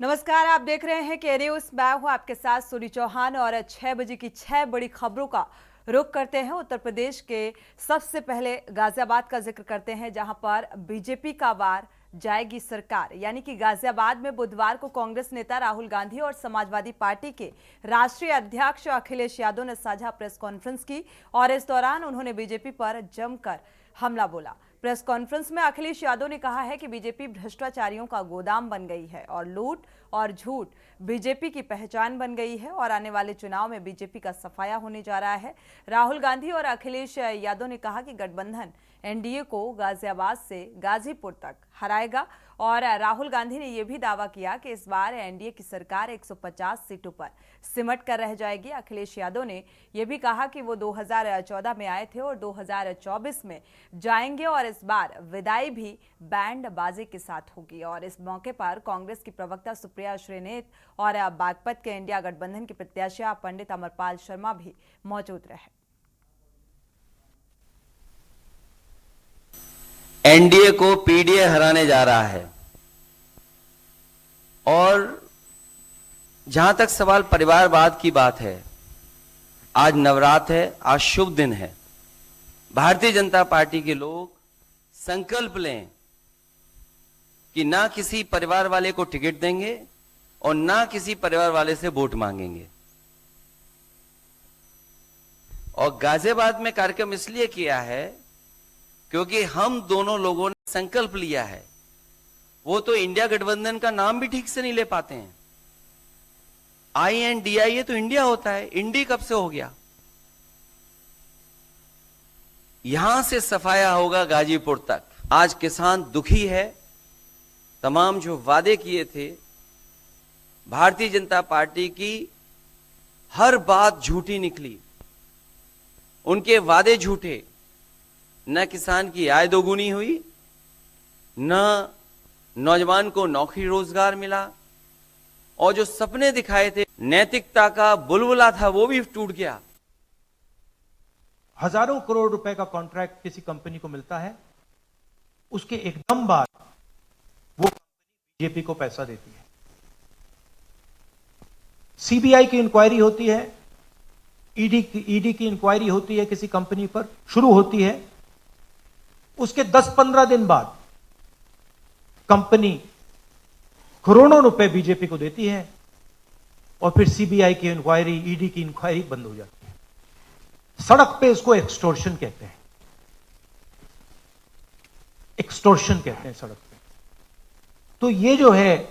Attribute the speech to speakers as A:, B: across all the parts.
A: नमस्कार, आप देख रहे हैं के न्यूज। मैं हूं आपके साथ सूरी चौहान और 6 बजे की 6 बड़ी खबरों का रुख करते हैं। उत्तर प्रदेश के सबसे पहले गाजियाबाद का जिक्र करते हैं, जहां पर बीजेपी का वार जाएगी सरकार। यानी कि गाजियाबाद में बुधवार को कांग्रेस नेता राहुल गांधी और समाजवादी पार्टी के राष्ट्रीय अध्यक्ष अखिलेश यादव ने साझा प्रेस कॉन्फ्रेंस की और इस दौरान उन्होंने बीजेपी पर जमकर हमला बोला। प्रेस कॉन्फ्रेंस में अखिलेश यादव ने कहा है कि बीजेपी भ्रष्टाचारियों का गोदाम बन गई है और लूट और झूठ बीजेपी की पहचान बन गई है और आने वाले चुनाव में बीजेपी का सफाया होने जा रहा है। राहुल गांधी और अखिलेश यादव ने कहा कि गठबंधन एनडीए को गाजियाबाद से गाजीपुर तक हराएगा और राहुल गांधी ने यह भी दावा किया कि इस बार एनडीए की सरकार 150 सीटों पर सिमट कर रह जाएगी। अखिलेश यादव ने यह भी कहा कि वो 2014 में आए थे और 2024 में जाएंगे और इस बार विदाई भी बैंड बाजी के साथ होगी। और इस मौके पर कांग्रेस की प्रवक्ता सुप्रिया श्रीनेत और बागपत के इंडिया गठबंधन के प्रत्याशी पंडित अमरपाल शर्मा भी मौजूद रहे।
B: एनडीए को पीडीए हराने जा रहा है। और जहां तक सवाल परिवारवाद की बात है, आज नवरात्र है, आज शुभ दिन है। भारतीय जनता पार्टी के लोग संकल्प लें कि ना किसी परिवार वाले को टिकट देंगे और ना किसी परिवार वाले से वोट मांगेंगे। और गाजियाबाद में कार्यक्रम इसलिए किया है क्योंकि हम दोनों लोगों ने संकल्प लिया है। वो तो इंडिया गठबंधन का नाम भी ठीक से नहीं ले पाते हैं। INDIA तो इंडिया होता है, इंडी कब से हो गया। यहां से सफाया होगा गाजीपुर तक। आज किसान दुखी है। तमाम जो वादे किए थे, भारतीय जनता पार्टी की हर बात झूठी निकली। उनके वादे झूठे। न किसान की आय दोगुनी हुई, न नौजवान को नौकरी रोजगार मिला, और जो सपने दिखाए थे, नैतिकता का बुलबुला था, वो भी टूट गया।
C: हजारों करोड़ रुपए का कॉन्ट्रैक्ट किसी कंपनी को मिलता है, उसके एकदम बाद वो कंपनी बीजेपी को पैसा देती है। सीबीआई की इंक्वायरी होती है, ईडी की इंक्वायरी होती है, किसी कंपनी पर शुरू होती है। उसके 10-15 दिन बाद कंपनी करोड़ों रुपए बीजेपी को देती है और फिर सीबीआई की इंक्वायरी, ईडी की इंक्वायरी बंद हो जाती है। सड़क पे इसको एक्सटॉर्शन कहते हैं। एक्सटॉर्शन कहते हैं सड़क पे। तो ये जो है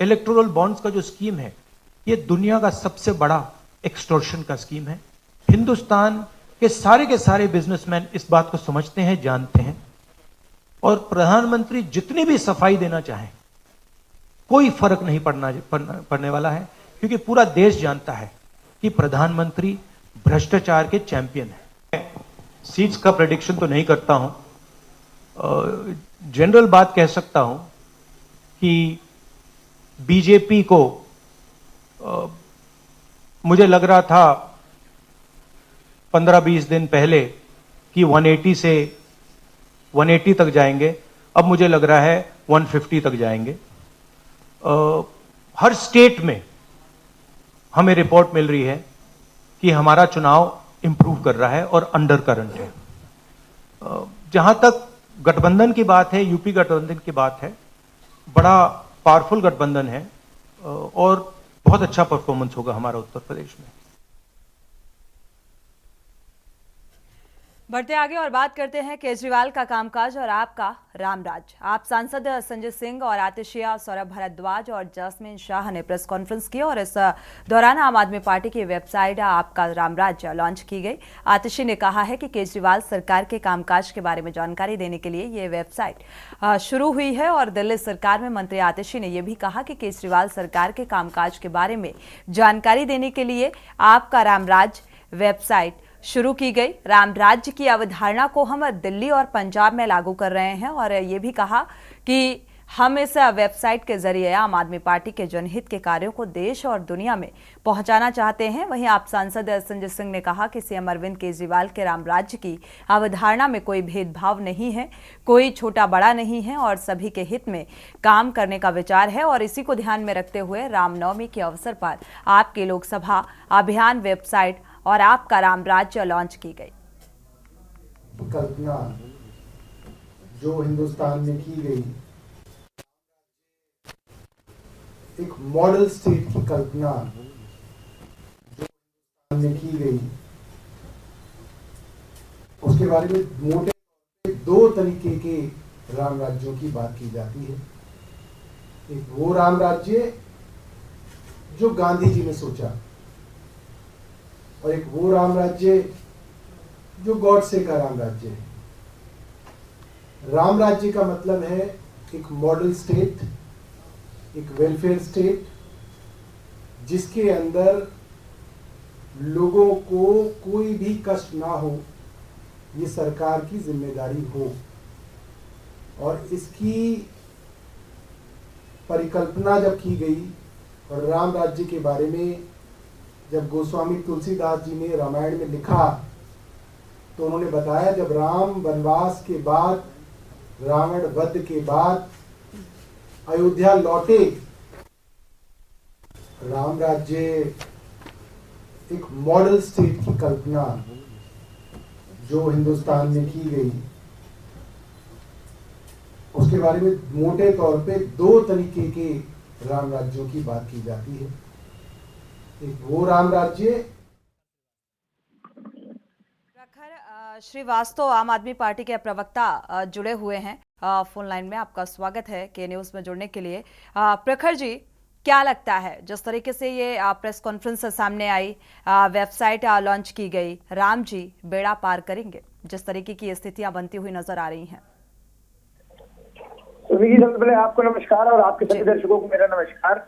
C: इलेक्टोरल बॉन्ड्स का जो स्कीम है, ये दुनिया का सबसे बड़ा एक्सटॉर्शन का स्कीम है। हिंदुस्तान के सारे बिजनेसमैन इस बात को समझते हैं, जानते हैं। और प्रधानमंत्री जितनी भी सफाई देना चाहें, कोई फर्क नहीं पड़ने वाला है, क्योंकि पूरा देश जानता है कि प्रधानमंत्री भ्रष्टाचार के चैंपियन है। सीट्स का प्रेडिक्शन तो नहीं करता हूं, जनरल बात कह सकता हूं कि बीजेपी को मुझे लग रहा था 15-20 दिन पहले कि 180 से 180 तक जाएंगे। अब मुझे लग रहा है 150 तक जाएंगे। हर स्टेट में हमें रिपोर्ट मिल रही है कि हमारा चुनाव इंप्रूव कर रहा है और अंडर करंट है। जहां तक गठबंधन की बात है, यूपी गठबंधन की बात है, बड़ा पावरफुल गठबंधन है और बहुत अच्छा परफॉर्मेंस होगा हमारा उत्तर प्रदेश में।
A: बढ़ते आगे और बात करते हैं केजरीवाल का कामकाज और आपका रामराज। आप सांसद संजय सिंह और आतिशिया, सौरभ भारद्वाज और जैस्मिन शाह ने प्रेस कॉन्फ्रेंस की और इस दौरान आम आदमी पार्टी की वेबसाइट आपका रामराज लॉन्च की गई। आतिशी ने कहा है कि केजरीवाल सरकार के कामकाज के बारे में जानकारी देने के लिए ये वेबसाइट शुरू हुई है और दिल्ली सरकार में मंत्री आतिशी ने यह भी कहा कि केजरीवाल सरकार के कामकाज के बारे में जानकारी देने के लिए आपका रामराज वेबसाइट शुरू की गई। राम राज्य की अवधारणा को हम दिल्ली और पंजाब में लागू कर रहे हैं और ये भी कहा कि हम इस वेबसाइट के जरिए आम आदमी पार्टी के जनहित के कार्यों को देश और दुनिया में पहुंचाना चाहते हैं। वहीं आप सांसद संजय सिंह ने कहा कि सीएम अरविंद केजरीवाल के राम राज्य की अवधारणा में कोई भेदभाव नहीं है, कोई छोटा बड़ा नहीं है और सभी के हित में काम करने का विचार है। और इसी को ध्यान में रखते हुए रामनवमी के अवसर पर आपकी लोकसभा अभियान वेबसाइट और आपका राम राज्य लॉन्च की गई।
D: कल्पना जो हिंदुस्तान में की गई, एक मॉडल स्टेट की कल्पना जो हिंदुस्तान में की गई, उसके बारे में मोटे दो तरीके के राम राज्यों की बात की जाती है। एक वो राम राज्य जो गांधी जी ने सोचा और एक वो राम राज्य जो गॉडसे का राम राज्य है। राम राज्य का मतलब है एक मॉडल स्टेट, एक वेलफेयर स्टेट, जिसके अंदर लोगों को कोई भी कष्ट ना हो, ये सरकार की जिम्मेदारी हो। और इसकी परिकल्पना जब की गई और राम राज्य के बारे में जब गोस्वामी तुलसीदास जी ने रामायण में लिखा, तो उन्होंने बताया जब राम वनवास के बाद, रावण वध के बाद अयोध्या लौटे, राम राज्य एक मॉडल स्टेट की कल्पना जो हिंदुस्तान में की गई, उसके बारे में मोटे तौर पे दो तरीके के राम राज्यों की बात की जाती है। एक वो राम राज्य।
A: प्रखर श्रीवास्तव आम आदमी पार्टी के प्रवक्ता जुड़े हुए हैं फोन लाइन में। आपका स्वागत है के न्यूज में जुड़ने के लिए। प्रखर जी, क्या लगता है जिस तरीके से ये प्रेस कॉन्फ्रेंस सामने आई, वेबसाइट लॉन्च की गई, राम जी बेड़ा पार करेंगे, जिस तरीके की स्थितियां बनती हुई नजर आ रही हैं?
E: सुनी जी, सबसे पहले आपको नमस्कार और आपके सभी दर्शकों को मेरा नमस्कार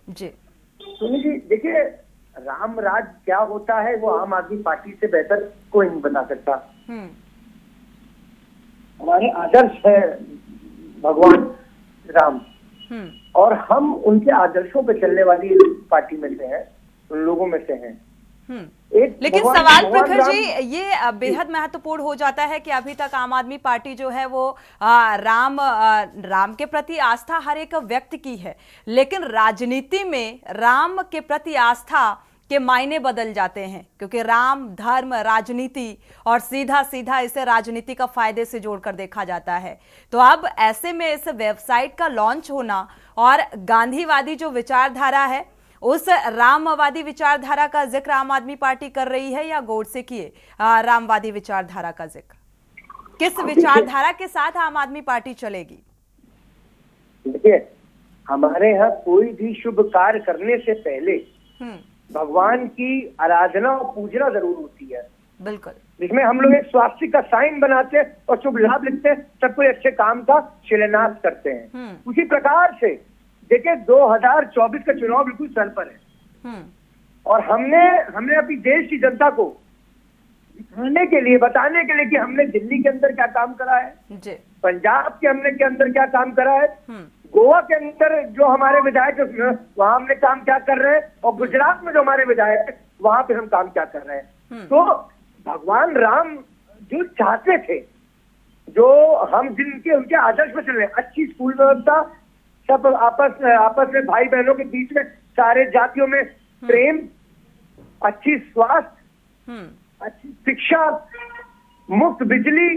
A: जी।
E: सुनी जी, देखिए, राम राज क्या होता है वो आम आदमी पार्टी से बेहतर कोई नहीं बता सकता। हमारे आदर्श है भगवान राम और हम उनके आदर्शों पे चलने वाली पार्टी में से हैं, उन लोगों में से हैं।
A: लेकिन सवाल प्रखर जी ये बेहद महत्वपूर्ण हो जाता है कि अभी तक आम आदमी पार्टी जो है वो राम के प्रति आस्था हर एक व्यक्ति की है, लेकिन राजनीति में राम के प्रति आस्था के मायने बदल जाते हैं, क्योंकि राम धर्म राजनीति और सीधा सीधा इसे राजनीति का फायदे से जोड़कर देखा जाता है। तो अब ऐसे में इस वेबसाइट का लॉन्च होना और गांधीवादी जो विचारधारा है उस रामवादी विचारधारा का जिक्र आम आदमी पार्टी कर रही है या गोडसे किए रामवादी विचारधारा का जिक्र? किस विचारधारा के साथ आम आदमी पार्टी चलेगी?
E: देखिए, हमारे यहाँ कोई भी शुभ कार्य करने से पहले भगवान की आराधना और पूजना जरूर होती है।
A: बिल्कुल।
E: जिसमें हम लोग एक स्वास्तिक का साइन बनाते हैं और शुभ लाभ लिखते हैं, सब कोई अच्छे काम का शिलान्यास करते हैं। उसी प्रकार से देखिए 2024 का चुनाव बिल्कुल सर पर है और हमने अपनी देश की जनता को दिखाने के लिए, बताने के लिए कि हमने दिल्ली के अंदर क्या काम करा है, पंजाब के अंदर क्या काम करा है, गोवा के अंदर जो हमारे विधायक वहां हमने काम क्या कर रहे हैं और गुजरात में जो हमारे विधायक है वहां पे हम काम क्या कर रहे हैं। तो भगवान राम जो चाहते थे, जो हम जिनके उनके आदर्श में चल रहे हैं, अच्छी स्कूल व्यवस्था, सब आपस में भाई बहनों के बीच में सारे जातियों में प्रेम, अच्छी स्वास्थ्य, अच्छी शिक्षा, मुफ्त बिजली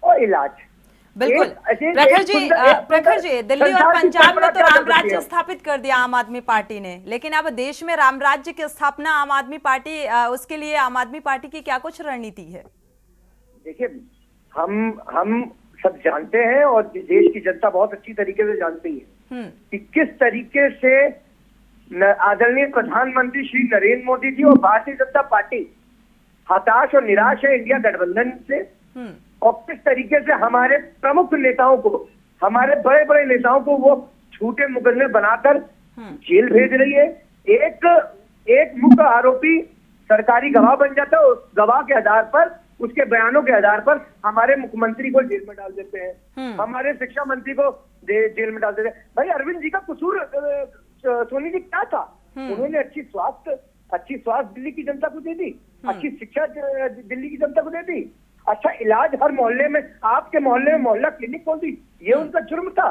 E: और इलाज।
A: बिल्कुल। प्रखर जी, दिल्ली और पंजाब में तो राम राज्य स्थापित कर दिया आम आदमी पार्टी ने, लेकिन अब देश में राम राज्य की स्थापना आम आदमी पार्टी, उसके लिए आम आदमी पार्टी की क्या कुछ रणनीति है? देखिए,
E: हम सब जानते हैं और देश की जनता बहुत अच्छी तरीके से जानती है कि किस तरीके से आदरणीय प्रधानमंत्री श्री नरेंद्र मोदी जी और भारतीय जनता पार्टी हताश और निराश है इंडिया गठबंधन से, और किस तरीके से हमारे प्रमुख नेताओं को, हमारे बड़े बड़े नेताओं को वो झूठे मुकदमे बनाकर जेल भेज रही है। एक मुख्य आरोपी सरकारी गवाह बन जाता है, उस गवाह के आधार पर उसके बयानों के आधार पर हमारे मुख्यमंत्री को जेल में डाल देते हैं, हमारे शिक्षा मंत्री को जेल में डाल देते हैं। भाई अरविंद जी का कसूर सोनी जी क्या था? उन्होंने अच्छी स्वास्थ्य दिल्ली की जनता को दे दी, अच्छी शिक्षा दिल्ली की जनता को दे दी, अच्छा इलाज हर मोहल्ले में, आपके मोहल्ले में मोहल्ला क्लिनिक खोल दी, ये उनका जुर्म था।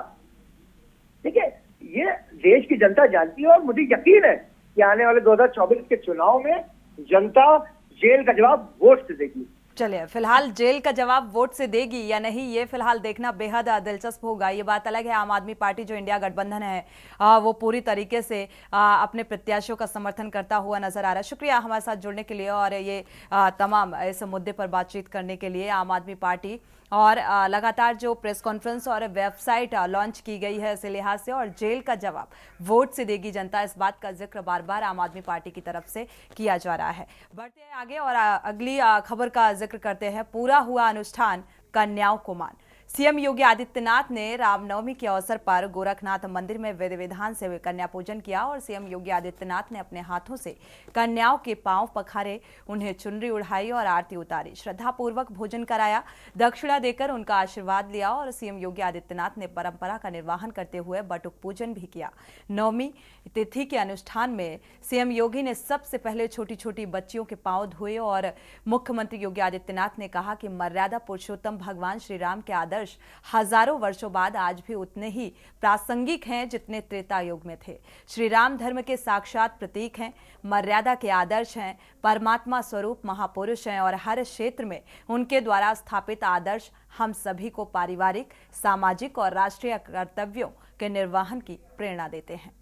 E: ठीक है, ये देश की जनता जानती है और मुझे यकीन है कि आने वाले 2024 के चुनाव में जनता जेल का जवाब वोट से देगी।
A: चलिए, फिलहाल जेल का जवाब वोट से देगी या नहीं, ये फिलहाल देखना बेहद दिलचस्प होगा। ये बात अलग है, आम आदमी पार्टी जो इंडिया गठबंधन है वो पूरी तरीके से अपने प्रत्याशियों का समर्थन करता हुआ नजर आ रहा है। शुक्रिया हमारे साथ जुड़ने के लिए और ये तमाम इस मुद्दे पर बातचीत करने के लिए। आम आदमी पार्टी और लगातार जो प्रेस कॉन्फ्रेंस और वेबसाइट लॉन्च की गई है इस लिहाज से, और जेल का जवाब वोट से देगी जनता, इस बात का जिक्र बार बार आम आदमी पार्टी की तरफ से किया जा रहा है। बढ़ते हैं आगे और अगली खबर का जिक्र करते हैं। पूरा हुआ अनुष्ठान, कन्याओं को मान। सीएम योगी आदित्यनाथ ने रामनवमी के अवसर पर गोरखनाथ मंदिर में विधि विधान से कन्या पूजन किया और सीएम योगी आदित्यनाथ ने अपने हाथों से कन्याओं के पांव पखारे, उन्हें चुनरी उड़ाई और आरती उतारी, श्रद्धापूर्वक भोजन कराया, दक्षिणा देकर उनका आशीर्वाद लिया और सीएम योगी आदित्यनाथ ने परंपरा का निर्वहन करते हुए बटुक पूजन भी किया। नवमी तिथि के अनुष्ठान में सीएम योगी ने सबसे पहले छोटी छोटी बच्चियों के पांव धोए और मुख्यमंत्री योगी आदित्यनाथ ने कहा कि मर्यादा पुरुषोत्तम भगवान श्री राम के आदर्श हजारों वर्षों बाद आज भी उतने ही प्रासंगिक हैं जितने त्रेता युग में थे। श्री राम धर्म के साक्षात प्रतीक हैं, मर्यादा के आदर्श हैं, परमात्मा स्वरूप महापुरुष हैं और हर क्षेत्र में उनके द्वारा स्थापित आदर्श हम सभी को पारिवारिक, सामाजिक और राष्ट्रीय कर्तव्यों के निर्वहन की प्रेरणा देते हैं।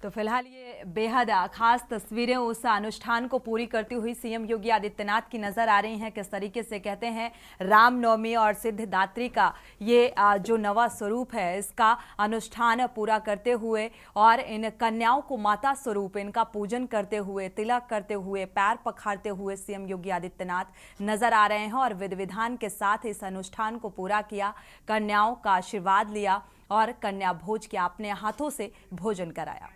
A: तो फिलहाल ये बेहद खास तस्वीरें उस अनुष्ठान को पूरी करती हुई सीएम योगी आदित्यनाथ की नजर आ रही हैं। किस तरीके से कहते हैं रामनवमी और सिद्धिदात्री का ये जो नवा स्वरूप है, इसका अनुष्ठान पूरा करते हुए और इन कन्याओं को माता स्वरूप इनका पूजन करते हुए, तिलक करते हुए, पैर पखारते हुए सीएम योगी आदित्यनाथ नजर आ रहे हैं और विधि विधान के साथ इस अनुष्ठान को पूरा किया, कन्याओं का आशीर्वाद लिया और कन्या भोज किया, अपने हाथों से भोजन कराया।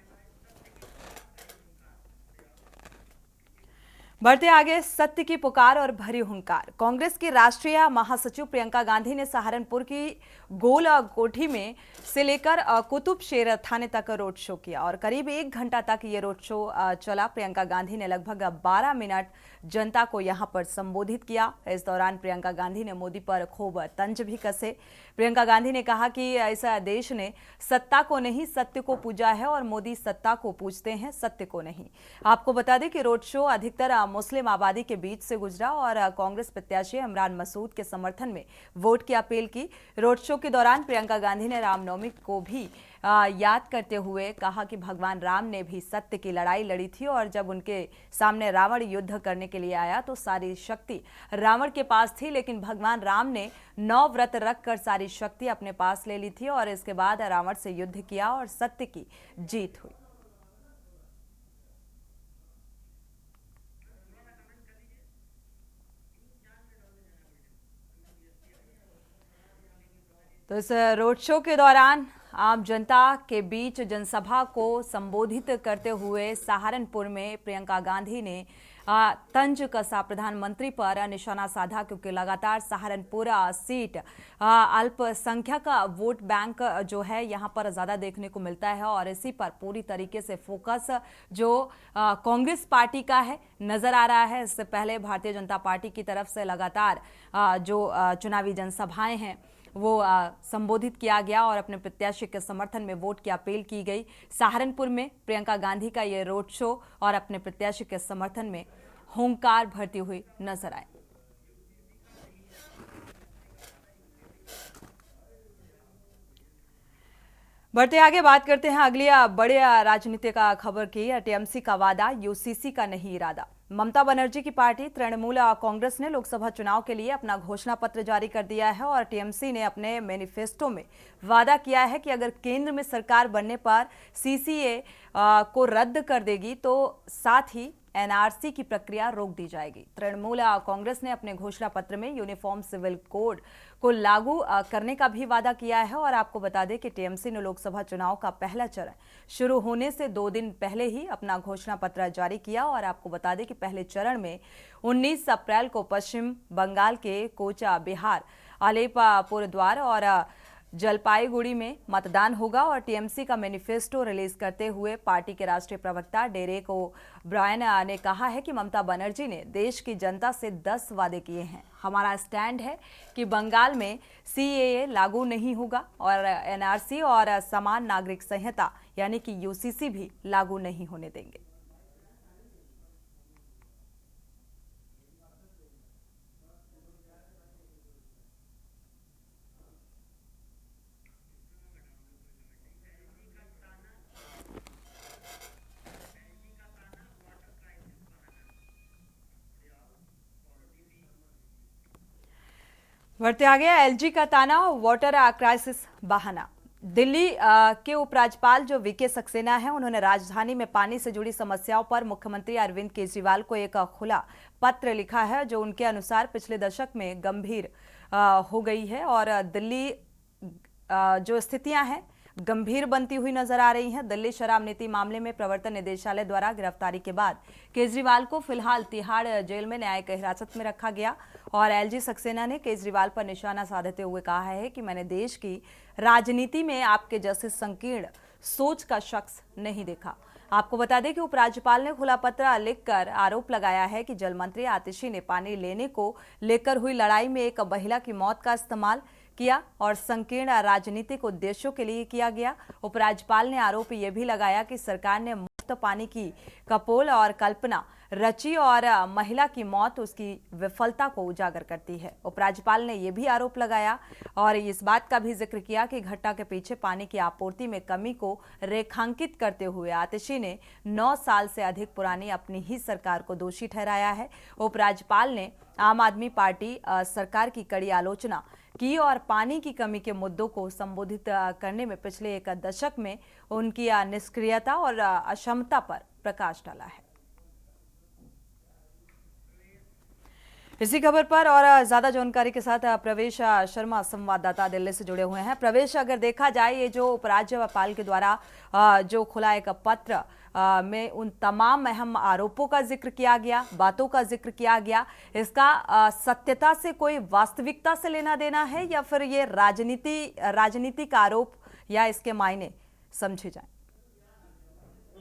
A: बढ़ते आगे, सत्य की पुकार और भरी हुंकार। कांग्रेस की राष्ट्रीय महासचिव प्रियंका गांधी ने सहारनपुर की गोल कोठी में से लेकर कुतुब शेर थाने तक रोड शो किया और करीब 1 घंटा तक ये रोड शो चला। प्रियंका गांधी ने लगभग 12 मिनट जनता को यहां पर संबोधित किया। इस दौरान प्रियंका गांधी ने मोदी पर खूब तंज भी कसे। प्रियंका गांधी ने कहा कि ऐसा देश ने सत्ता को नहीं सत्य को पूजा है और मोदी सत्ता को पूजते हैं, सत्य को नहीं। आपको बता दें कि रोड शो अधिकतर मुस्लिम आबादी के बीच से गुजरा और कांग्रेस प्रत्याशी इमरान मसूद के समर्थन में वोट की अपील की। रोड शो के दौरान प्रियंका गांधी ने रामनवमी को भी याद करते हुए कहा कि भगवान राम ने भी सत्य की लड़ाई लड़ी थी और जब उनके सामने रावण युद्ध करने के लिए आया तो सारी शक्ति रावण के पास थी, लेकिन भगवान राम ने 9 व्रत रखकर सारी शक्ति अपने पास ले ली थी और इसके बाद रावण से युद्ध किया और सत्य की जीत हुई। तो इस रोड शो के दौरान आम जनता के बीच जनसभा को संबोधित करते हुए सहारनपुर में प्रियंका गांधी ने तंज कसा प्रधानमंत्री पर निशाना साधा, क्योंकि लगातार सहारनपुर सीट अल्पसंख्यक वोट बैंक जो है यहाँ पर ज़्यादा देखने को मिलता है और इसी पर पूरी तरीके से फोकस जो कांग्रेस पार्टी का है नज़र आ रहा है। इससे पहले भारतीय जनता पार्टी की तरफ से लगातार जो चुनावी जनसभाएं हैं वो संबोधित किया गया और अपने प्रत्याशी के समर्थन में वोट की अपील की गई। सहारनपुर में प्रियंका गांधी का ये रोड शो और अपने प्रत्याशी के समर्थन में हुंकार भरती हुई नजर आए। बढ़ते आगे बात करते हैं अगली बड़े राजनीतिक खबर की। टीएमसी का वादा, यूसीसी का नहीं इरादा। ममता बनर्जी की पार्टी तृणमूल कांग्रेस ने लोकसभा चुनाव के लिए अपना घोषणा पत्र जारी कर दिया है और टीएमसी ने अपने मैनिफेस्टो में वादा किया है कि अगर केंद्र में सरकार बनने पर सीसीए को रद्द कर देगी तो साथ ही एनआरसी की प्रक्रिया रोक दी जाएगी। तृणमूल कांग्रेस ने अपने घोषणा पत्र में यूनिफॉर्म सिविल कोड को लागू करने का भी वादा किया है और आपको बता दें कि टीएमसी ने लोकसभा चुनाव का पहला चरण शुरू होने से 2 दिन पहले ही अपना घोषणा पत्र जारी किया और आपको बता दें कि पहले चरण में 19 अप्रैल को पश्चिम बंगाल के कोचा बिहार अलीपुरद्वार और जलपाईगुड़ी में मतदान होगा और टीएमसी का मैनिफेस्टो रिलीज करते हुए पार्टी के राष्ट्रीय प्रवक्ता डेरेक ओब्रायन ने कहा है कि ममता बनर्जी ने देश की जनता से 10 वादे किए हैं। हमारा स्टैंड है कि बंगाल में सीएए लागू नहीं होगा और एनआरसी और समान नागरिक संहिता यानी कि यूसीसी भी लागू नहीं होने देंगे। बढ़ते आगे एलजी का ताना और वाटर क्राइसिस बहाना। दिल्ली के उपराज्यपाल जो वीके सक्सेना है, उन्होंने राजधानी में पानी से जुड़ी समस्याओं पर मुख्यमंत्री अरविंद केजरीवाल को एक खुला पत्र लिखा है जो उनके अनुसार पिछले दशक में गंभीर हो गई है और दिल्ली जो स्थितियां हैं गंभीर बनती हुई नजर आ रही हैं। दिल्ली शराब नीति मामले में प्रवर्तन निदेशालय द्वारा गिरफ्तारी के बाद केजरीवाल को फिलहाल तिहाड़ जेल में न्यायिक हिरासत में रखा गया और एलजी सक्सेना ने केजरीवाल पर निशाना साधते हुए कहा है कि मैंने देश की राजनीति में आपके जैसे संकीर्ण सोच का शख्स नहीं देखा। आपको बता दें कि उपराज्यपाल ने खुला पत्र लिखकर आरोप लगाया है कि जल मंत्री आतिशी ने पानी लेने को लेकर हुई लड़ाई में एक महिला की मौत का इस्तेमाल किया और संकीर्ण राजनीतिक उद्देश्यों के लिए किया गया। उपराज्यपाल ने आरोप यह भी लगाया कि सरकार ने मुफ्त पानी की कपोल और कल्पना रची और महिला की मौत उसकी विफलता को उजागर करती है। उपराज्यपाल ने यह भी आरोप लगाया और इस बात का भी जिक्र किया कि घटना के पीछे पानी की आपूर्ति में कमी को रेखांकित करते हुए आतिशी ने 9 साल से अधिक पुरानी अपनी ही सरकार को दोषी ठहराया है। उपराज्यपाल ने आम आदमी पार्टी सरकार की कड़ी आलोचना की और पानी की कमी के मुद्दों को संबोधित करने में पिछले एक दशक में उनकी निष्क्रियता और अक्षमता पर प्रकाश डाला है। इसी खबर पर और ज्यादा जानकारी के साथ प्रवेश शर्मा संवाददाता दिल्ली से जुड़े हुए हैं। प्रवेश, अगर देखा जाए ये जो उपराज्यपाल के द्वारा जो खुला एक पत्र में उन तमाम अहम आरोपों का जिक्र किया गया, बातों का जिक्र किया गया, इसका सत्यता से कोई वास्तविकता से लेना देना है या फिर ये राजनीतिक आरोप या इसके मायने समझे जाए?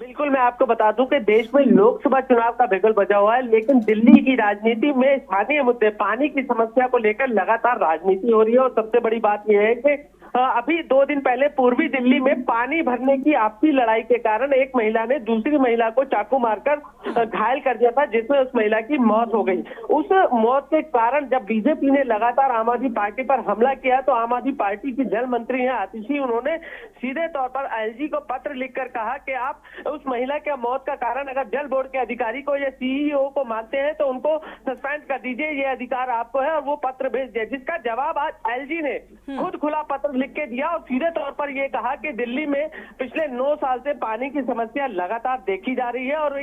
F: बिल्कुल, मैं आपको बता दूं कि देश में लोकसभा चुनाव का बिगुल बजा हुआ है, लेकिन दिल्ली की राजनीति में स्थानीय मुद्दे पानी की समस्या को लेकर लगातार राजनीति हो रही है। और सबसे बड़ी बात यह है कि अभी 2 दिन पहले पूर्वी दिल्ली में पानी भरने की आपसी लड़ाई के कारण एक महिला ने दूसरी महिला को चाकू मारकर घायल कर दिया था, जिसमें उस महिला की मौत हो गई। उस मौत के कारण जब बीजेपी ने लगातार आम आदमी पार्टी पर हमला किया तो आम आदमी पार्टी की जल मंत्री हैं आतिशी, उन्होंने सीधे तौर पर एलजी को पत्र लिखकर कहा कि आप उस महिला के मौत का कारण अगर जल बोर्ड के अधिकारी को या सीईओ को मानते हैं तो उनको सस्पेंड कर दीजिए, ये अधिकार आपको है, और वो पत्र भेज दिया, जिसका जवाब आज एलजी ने खुद खुला पत्र लिख के दिया और सीधे तौर पर यह कहा कि दिल्ली में पिछले 9 साल से पानी की समस्या लगातार देखी जा रही है और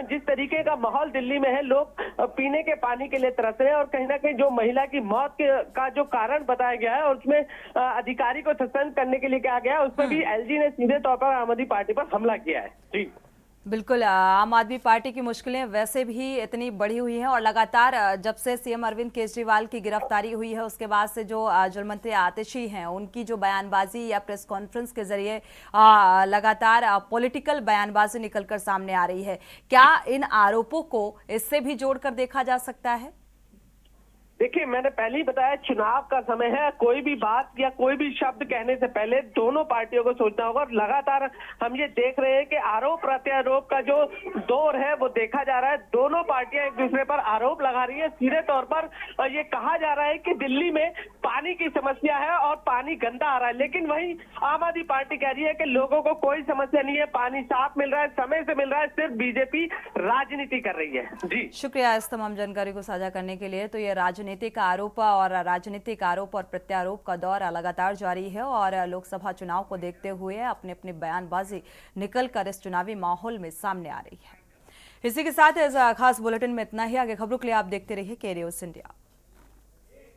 F: जिस तरीके का माहौल दिल्ली में है, लोग पीने के पानी के लिए तरस रहे हैं और कहीं ना कहीं जो महिला की मौत का जो कारण बताया गया है और उसमें अधिकारी को सस्पेंड करने के लिए कहा गया है, उस पर भी एलजी ने सीधे तौर पर आम आदमी पार्टी पर हमला किया है। जी
A: बिल्कुल, आम आदमी पार्टी की मुश्किलें वैसे भी इतनी बढ़ी हुई हैं और लगातार जब से सीएम अरविंद केजरीवाल की गिरफ्तारी हुई है उसके बाद से जो जल मंत्री आतिशी हैं उनकी जो बयानबाजी या प्रेस कॉन्फ्रेंस के जरिए लगातार पॉलिटिकल बयानबाजी निकलकर सामने आ रही है, क्या इन आरोपों को इससे भी जोड़कर देखा जा सकता है?
F: देखिए, मैंने पहले ही बताया चुनाव का समय है, कोई भी बात या कोई भी शब्द कहने से पहले दोनों पार्टियों को सोचना होगा। और लगातार हम ये देख रहे हैं कि आरोप प्रत्यारोप का जो दौर है वो देखा जा रहा है। दोनों पार्टियां एक दूसरे पर आरोप लगा रही है। सीधे तौर पर ये कहा जा रहा है कि दिल्ली में पानी की समस्या है और पानी गंदा आ रहा है, लेकिन वहीं आम आदमी पार्टी कह रही है कि लोगों को कोई समस्या नहीं है, पानी साफ मिल रहा है, समय से मिल रहा है, सिर्फ बीजेपी राजनीति कर रही है। जी
A: शुक्रिया इस तमाम जानकारी को साझा करने के लिए। तो ये राजनीतिक आरोप और राजनीतिक आरोप और प्रत्यारोप का दौर लगातार जारी है और लोकसभा चुनाव को देखते हुए अपने अपने बयानबाजी निकलकर इस चुनावी माहौल में सामने आ रही है। इसी के साथ इस खास बुलेटिन में इतना ही। आगे खबरों के लिए आप देखते रहिए के न्यूज़ इंडिया।